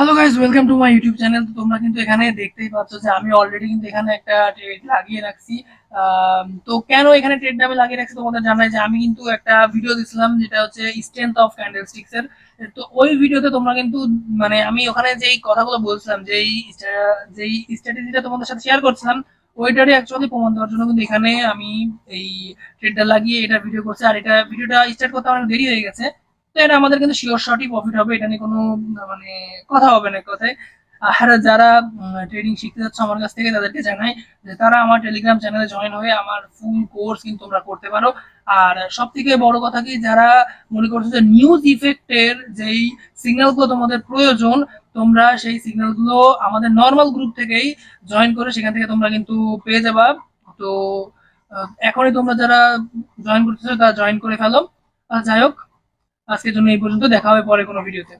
Hello guys, welcome to my YouTube channel. তো তোমরা কিন্তু এখানে দেখতেই পাচ্ছ যে আমি অলরেডি কিন্তু এখানে একটা ট্রেড লাগিয়ে রাখছি। তো কেন এখানে ট্রেডটা আমি লাগিয়ে রাখছি তোমাদের জানাই যে আমি কিন্তু একটা ভিডিও দিছিলাম যেটা হচ্ছে স্ট্রেংথ অফ ক্যান্ডেলস্টিক্স এর। তো ওই ভিডিওতে তোমরা কিন্তু মানে আমি ওখানে যেই কথাগুলো বলছিলাম, যেই স্ট্র্যাটেজিটা তোমাদের সাথে শেয়ার করছিলাম, ওইটারই অ্যাকচুয়ালি প্রমাণ দেওয়ার জন্য কিন্তু এখানে আমি এই ট্রেডটা লাগিয়ে এটা ভিডিও করছি। আর এটা ভিডিওটা স্টার্ট করতে অনেক দেরি হয়ে গেছে। তো এটা আমাদের কিন্তু শিওর শটই প্রফিট হবে, এটা নিয়ে কোনো মানে কথা হবে না এক কথায়। আর যারা ট্রেডিং শিখতে যাচ্ছে আমার কাছ থেকে, তাদেরকে জানাই যে তারা আমার টেলিগ্রাম চ্যানেলে জয়েন হয়ে আমার ফুল কোর্স কিন্তু তোমরা করতে পারো। আর সব থেকে বড় কথা কি, যারা মনে করছো যে নিউজ ইফেক্টের যেই সিগন্যালগুলো তোমাদের প্রয়োজন, তোমরা সেই সিগন্যালগুলো আমাদের নর্মাল গ্রুপ থেকেই জয়েন করে সেখান থেকে তোমরা কিন্তু পেয়ে যাবা। তো এখনই তোমরা যারা জয়েন করতেছো তারা জয়েন করে ফেলো। যাই হোক, আজকের জন্য এই পর্যন্ত, দেখা হবে পরে কোনো ভিডিওতে।